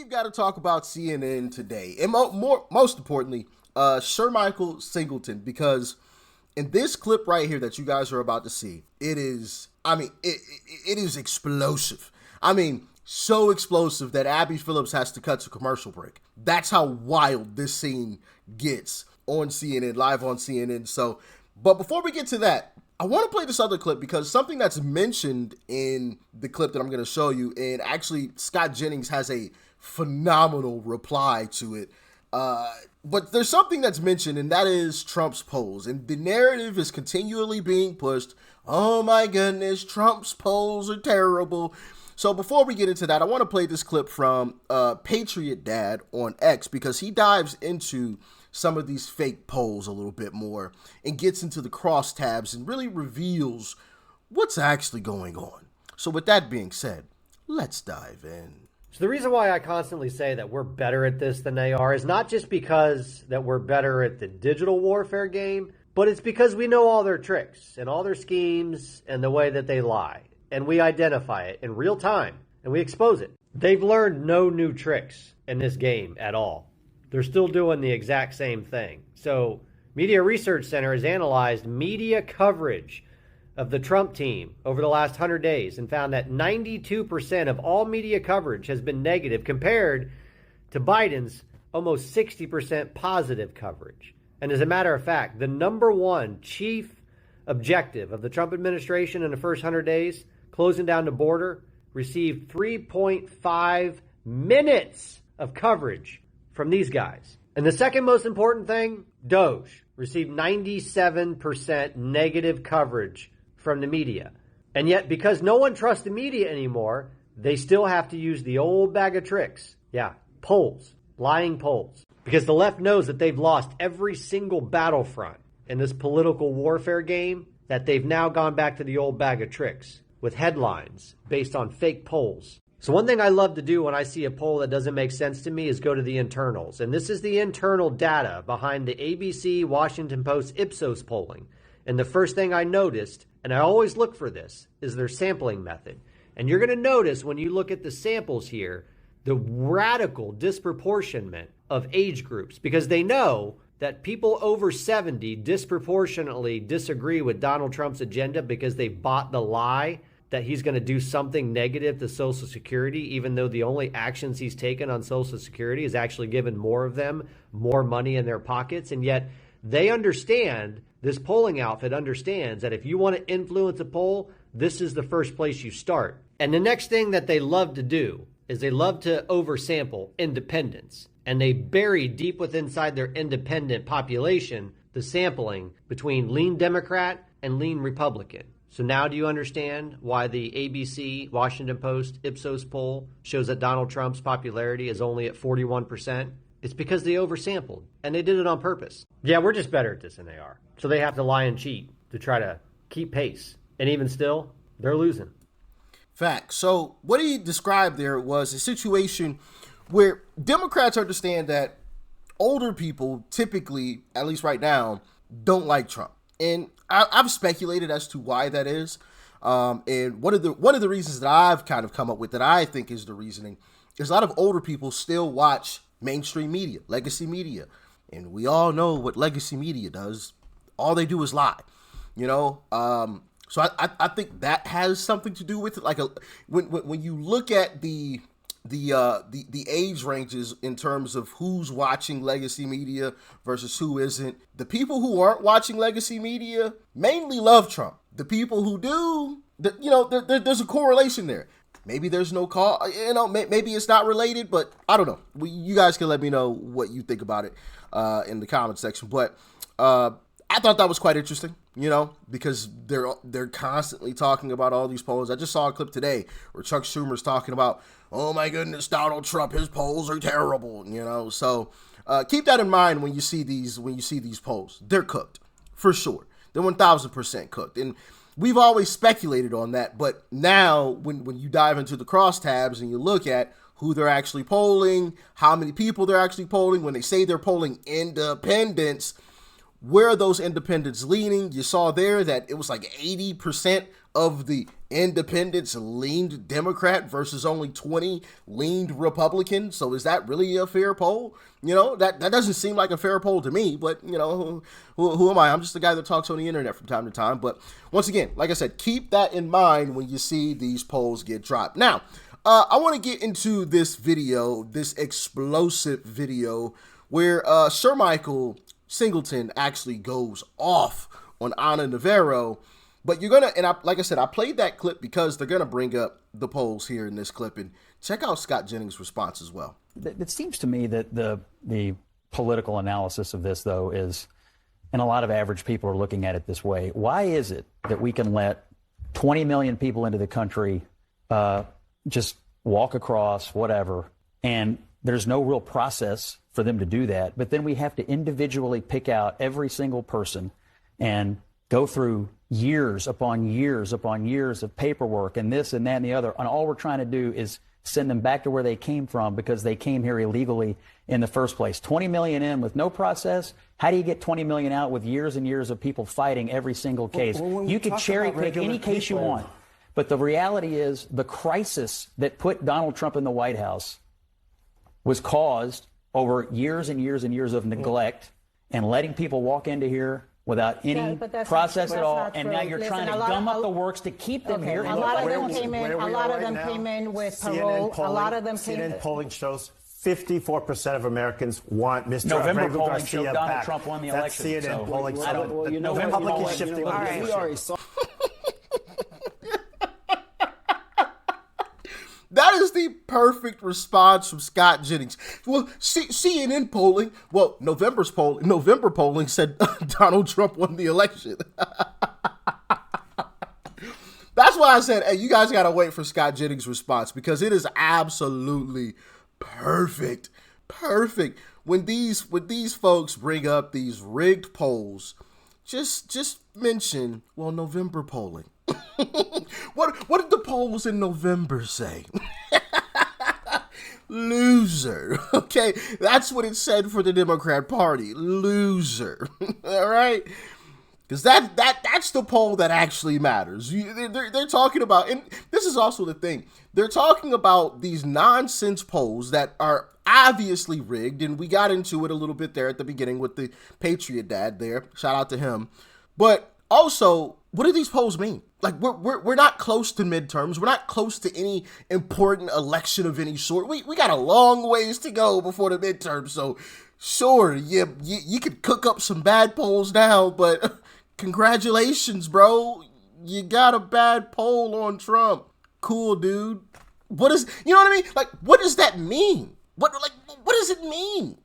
we've got to talk about CNN today, and most importantly, Sir Michael Singleton, because in this clip right here that you guys are about to see, it is explosive. I mean, so explosive that Abby Phillips has to cut to commercial break. That's how wild this scene gets on CNN, live on CNN. So, but before we get to that, I want to play this other clip because something that's mentioned in the clip that I'm going to show you, and actually Scott Jennings has a phenomenal reply to it. But there's something that's mentioned, and that is Trump's polls. And the narrative is continually being pushed. Oh my goodness, Trump's polls are terrible. So before we get into that, I want to play this clip from Patriot Dad on X, because he dives into some of these fake polls a little bit more and gets into the crosstabs and really reveals what's actually going on. So with that being said, let's dive in. So the reason why I constantly say that we're better at this than they are is not just because that we're better at the digital warfare game, but it's because we know all their tricks and all their schemes and the way that they lie. And we identify it in real time and we expose it. They've learned no new tricks in this game at all. They're still doing the exact same thing. So Media Research Center has analyzed media coverage of the Trump team over the last 100 days and found that 92% of all media coverage has been negative compared to Biden's almost 60% positive coverage. And as a matter of fact, the number one chief objective of the Trump administration in the first 100 days, closing down the border, received 3.5 minutes of coverage from these guys. And the second most important thing, Doge received 97% negative coverage from the media. And yet, because no one trusts the media anymore, they still have to use the old bag of tricks. Yeah, polls, lying polls. Because the left knows that they've lost every single battlefront in this political warfare game, that they've now gone back to the old bag of tricks with headlines based on fake polls. So one thing I love to do when I see a poll that doesn't make sense to me is go to the internals. And this is the internal data behind the ABC, Washington Post, Ipsos polling. And the first thing I noticed, and I always look for this, is their sampling method. And you're going to notice when you look at the samples here, the radical disproportionment of age groups, because they know that people over 70 disproportionately disagree with Donald Trump's agenda because they bought the lie that he's going to do something negative to Social Security, even though the only actions he's taken on Social Security is actually given more of them more money in their pockets. And yet they understand, this polling outfit understands, that if you want to influence a poll, this is the first place you start. And the next thing that they love to do is they love to oversample independents. And they bury deep within inside their independent population the sampling between lean Democrat and lean Republican. So now do you understand why the ABC, Washington Post, Ipsos poll shows that Donald Trump's popularity is only at 41%? It's because they oversampled, and they did it on purpose. Yeah, we're just better at this than they are. So they have to lie and cheat to try to keep pace. And even still, they're losing. Fact. So what he described there was a situation where Democrats understand that older people typically, at least right now, don't like Trump. And I've speculated as to why that is. And one of the reasons that I've kind of come up with that I think is the reasoning is a lot of older people still watch mainstream media, legacy media. And we all know what legacy media does. All they do is lie, you know? So I think that has something to do with it. Like when you look at the age ranges in terms of who's watching legacy media versus who isn't, the people who aren't watching legacy media mainly love Trump. The people who do, there's a correlation there. Maybe there's no call, maybe it's not related, but I don't know. You guys can let me know what you think about it in the comment section. But I thought that was quite interesting, because they're constantly talking about all these polls. I just saw a clip today where Chuck Schumer's talking about, oh my goodness, Donald Trump, his polls are terrible, So keep that in mind when you see these polls. They're cooked, for sure. They're 1,000% cooked. And we've always speculated on that, but now when you dive into the crosstabs and you look at who they're actually polling, how many people they're actually polling, when they say they're polling independents, where are those independents leaning? You saw there that it was like 80% of the independents leaned Democrat versus only 20 leaned Republican. So is that really a fair poll? You know, that doesn't seem like a fair poll to me, but you know, who am I? I'm just the guy that talks on the internet from time to time. But once again, like I said, keep that in mind when you see these polls get dropped. Now, I want to get into this video, this explosive video where Sir Michael Singleton actually goes off on Ana Navarro. But you're going to, like I said, I played that clip because they're going to bring up the polls here in this clip. And check out Scott Jennings' response as well. It seems to me that the political analysis of this, though, is, and a lot of average people are looking at it this way. Why is it that we can let 20 million people into the country just walk across, whatever, and there's no real process for them to do that, but then we have to individually pick out every single person and go through years upon years upon years of paperwork and this and that and the other, and all we're trying to do is send them back to where they came from because they came here illegally in the first place. 20 million in with no process. How do you get 20 million out with years and years of people fighting every single case? You could cherry pick any case you want. But the reality is the crisis that put Donald Trump in the White House was caused over years and years and years of neglect and letting people walk into here without any process at all, and now you're trying to gum up the works to keep them here. A lot of them came in. A lot of them came in with parole. A lot of them came in. CNN polling shows 54% of Americans want Mr. November polling Garcia showed Donald back. Trump won the That's election. CNN polling. November public is shifting. All right. We already saw. That is the perfect response from Scott Jennings. Well, CNN polling, well, November polling said Donald Trump won the election. That's why I said, hey, you guys got to wait for Scott Jennings' response because it is absolutely perfect. Perfect. When these folks bring up these rigged polls, just mention, well, November polling. What did the polls in November say? Loser. Okay, that's what it said for the Democrat Party. Loser. All right, because that's the poll that actually matters. They're talking about, and this is also the thing. They're talking about these nonsense polls that are obviously rigged, and we got into it a little bit there at the beginning with the Patriot Dad there. Shout out to him. But also, what do these polls mean? Like, we're not close to midterms. We're not close to any important election of any sort. We got a long ways to go before the midterms. So, sure, you could cook up some bad polls now, but congratulations, bro. You got a bad poll on Trump. Cool, dude. You know what I mean? Like, what does that mean? What does it mean?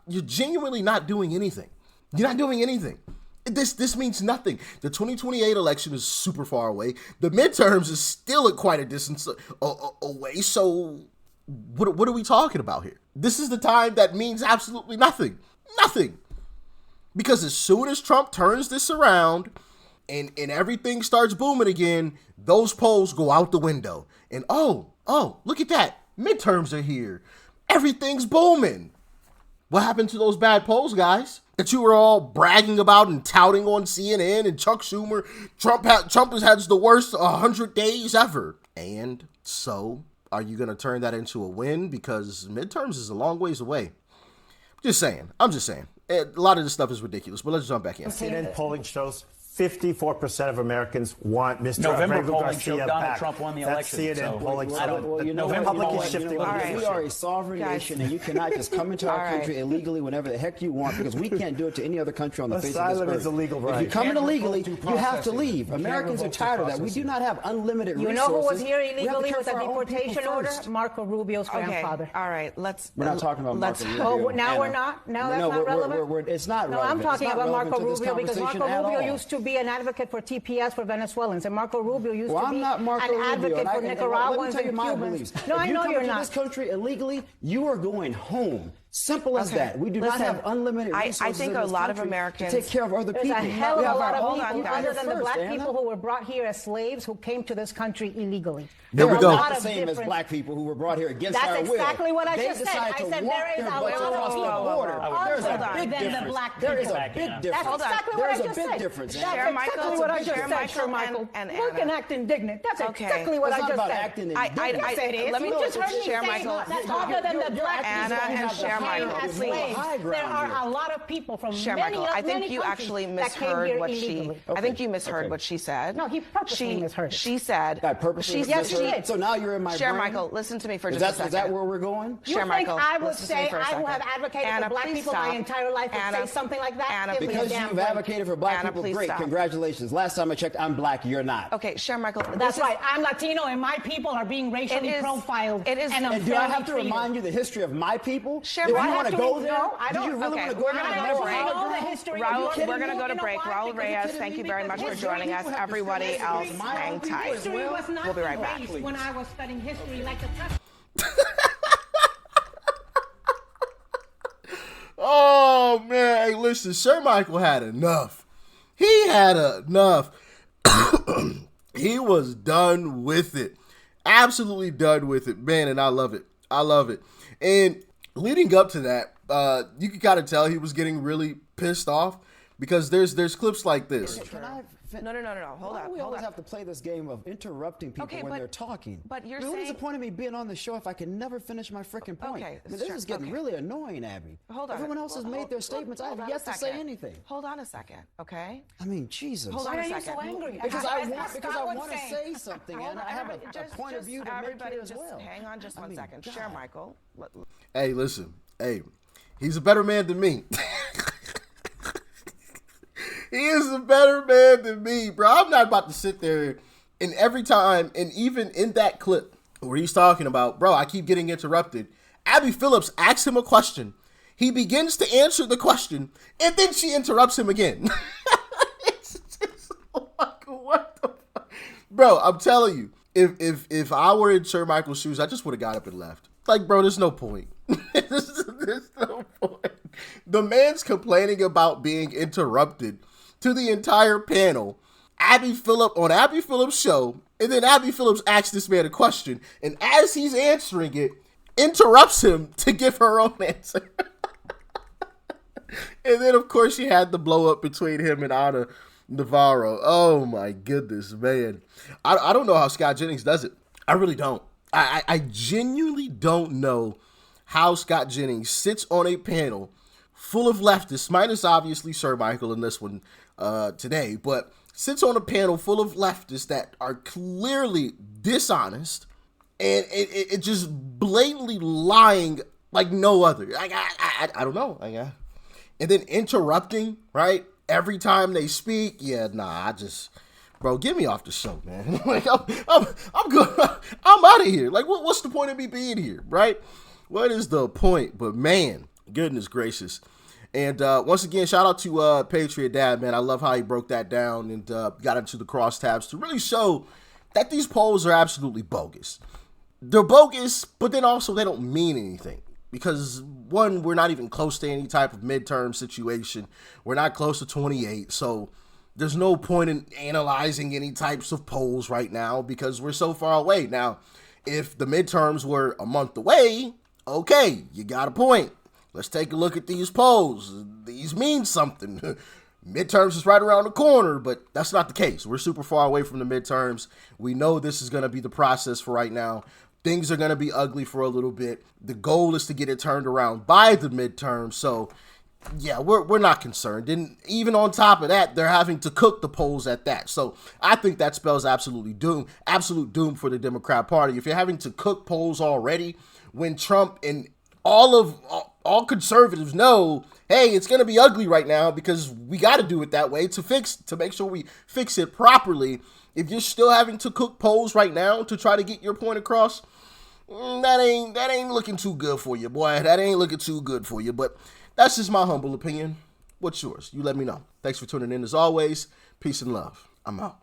You're genuinely not doing anything. You're not doing anything. This means nothing. The 2028 election is super far away. The midterms is still at quite a distance away. So what are we talking about here? This is the time that means absolutely nothing. Nothing. Because as soon as Trump turns this around and everything starts booming again, those polls go out the window. And oh, look at that. Midterms are here. Everything's booming. What happened to those bad polls, guys? That you were all bragging about and touting on CNN and Chuck Schumer. Trump has had the worst 100 days ever. And so, are you going to turn that into a win? Because midterms is a long ways away. I'm just saying. A lot of this stuff is ridiculous, but let's jump back in. CNN polling shows 54% of Americans want Mr. November polling Garcia showed Donald back. Trump won the That's election. CNN polling. The public is shifting. We are a sovereign nation, and you cannot just come into our country illegally whenever the heck you want, because we can't do it to any other country on the face of this Asylum earth. is a legal right. If you come in illegally, you have to leave. Americans are tired of that. We do not have unlimited resources. You know who was here We have to illegally care with a for our own people deportation order? first. Marco Rubio's grandfather. All right, We're not talking about Marco Rubio. Oh, now we're not? Now that's not relevant? It's not No, relevant. I'm talking It's not about relevant Marco to this Rubio because conversation Marco at Rubio all. used to be an advocate for TPS for Venezuelans, and Marco Rubio used to I'm be not Marco an Rubio, advocate and for let me Nicaraguans tell you and my Cubans. beliefs. No, if I know you you're come into not. this country illegally, you are going home. Simple as that. We do not have unlimited resources. I think a lot of Americans to take care of other people. There's a hell of a lot of Hold on, people, guys. other than the black people who were brought here as slaves, who came to this country illegally. There we They're go. not the same as black people who were brought here against our will. That's exactly what I They just said. decided I to said walk there is their a butts lot across of the people border. There's other a big than the difference. black There is people. a big That's difference. exactly what There's I a just big said. difference. That's Chair Michael, exactly what I just Chair said, Michael Sir Michael. and Look and Anna. act indignant. That's Okay. exactly what It's I not just about said. acting I- indignant. You said it. let me You just heard me Chair say Michael. that's other than the black Anna people and who Chair came Michael. as You're slaves. high ground There are here. a lot of people from Chair many Michael, I think many you countries actually that came misheard here what she. illegally. I think you misheard what she said. No, he purposely misheard it. She said. I purposely Yes, misheard you it. did. So now you're in my Chair brain? Michael, listen to me for Is just a that, second. is that where we're going? You Chair think Michael, I would listen to me say, for a I who second. have advocated Anna, for black please people stop. my entire life would Anna, say something like that? Anna, Give me a Because damn you've break. advocated for black Anna, people, please great. stop. Congratulations. Last time I checked, I'm black. You're not. Okay, Chair Michael. That's right. I'm Latino, and my people are being racially profiled. It is. And And do I have to remind you the history of my people? Chair Do Michael. you want to go there? No, I Do you don't. really Okay, want to go we're there? gonna and go never break. hide know the ground? history. Raul, You're we're going to kidding go me? to You know break. why? Raul Because Reyes, kidding thank me? you very much for Because joining us. people have Everybody history else, as my hang own tight. people. History was not We'll be right back. erased when I was studying history like the press. Oh man, hey, listen, Sir Michael had enough. He had enough. He was done with it. Absolutely done with it, man, and I love it. I love it. And leading up to that, you could kind of tell he was getting really pissed off because there's clips like this. Can I No. Hold Why on. do we hold always on. have to play this game of interrupting people Okay, when but- they're talking? but you're I mean, what is saying- the point of me being on the show if I can never finish my freaking point? Okay, I mean, this is getting okay. really annoying, Abby. Hold on. Everyone else has made their statements. I Hold have on yet a to say second. anything. Hold on a second, okay? I mean, Jesus. Hold on Why a are you second. so angry? Because I I want to say. say something, and I have a point of view to make everybody clear as just well. hang on just I one mean, second. God. Chair Michael. Hey, listen. Hey, he's a better man than me. He is a better man than me, bro. I'm not about to sit there and every time, and even in that clip where he's talking about, bro, I keep getting interrupted. Abby Phillips asks him a question. He begins to answer the question, and then she interrupts him again. It's just like, what the fuck? Bro, I'm telling you, if I were in Sir Michael's shoes, I just would have got up and left. Like, bro, there's no point. There's no point. The man's complaining about being interrupted to the entire panel. Abby Phillips' show, and then Abby Phillips asks this man a question, and as he's answering it, interrupts him to give her own answer. And then, of course, you had the blow up between him and Ana Navarro. Oh my goodness, man. I don't know how Scott Jennings does it. I really don't. I genuinely don't know how Scott Jennings sits on a panel full of leftists, minus obviously Sir Michael in this one today, but sits on a panel full of leftists that are clearly dishonest and it just blatantly lying like no other. I don't know. And then interrupting, right? Every time they speak. Yeah, nah, bro, get me off the show, man. Like, I'm good. I'm out of here. Like, what's the point of me being here, right? What is the point? But man, goodness gracious. And once again, shout out to Patriot Dad, man. I love how he broke that down and got into the crosstabs to really show that these polls are absolutely bogus. They're bogus, but then also they don't mean anything. Because, one, we're not even close to any type of midterm situation. We're not close to 28, so there's no point in analyzing any types of polls right now because we're so far away. Now, if the midterms were a month away, okay, you got a point. Let's take a look at these polls. These mean something. Midterms is right around the corner, but that's not the case. We're super far away from the midterms. We know this is going to be the process for right now. Things are going to be ugly for a little bit. The goal is to get it turned around by the midterm. So, yeah, we're not concerned. And even on top of that, they're having to cook the polls at that. So I think that spells absolute doom for the Democrat Party. If you're having to cook polls already, when Trump and all conservatives know, hey, it's going to be ugly right now because we got to do it that way to make sure we fix it properly. If you're still having to cook polls right now to try to get your point across, that ain't looking too good for you, boy. That ain't looking too good for you. But that's just my humble opinion. What's yours? You let me know. Thanks for tuning in as always. Peace and love. I'm out.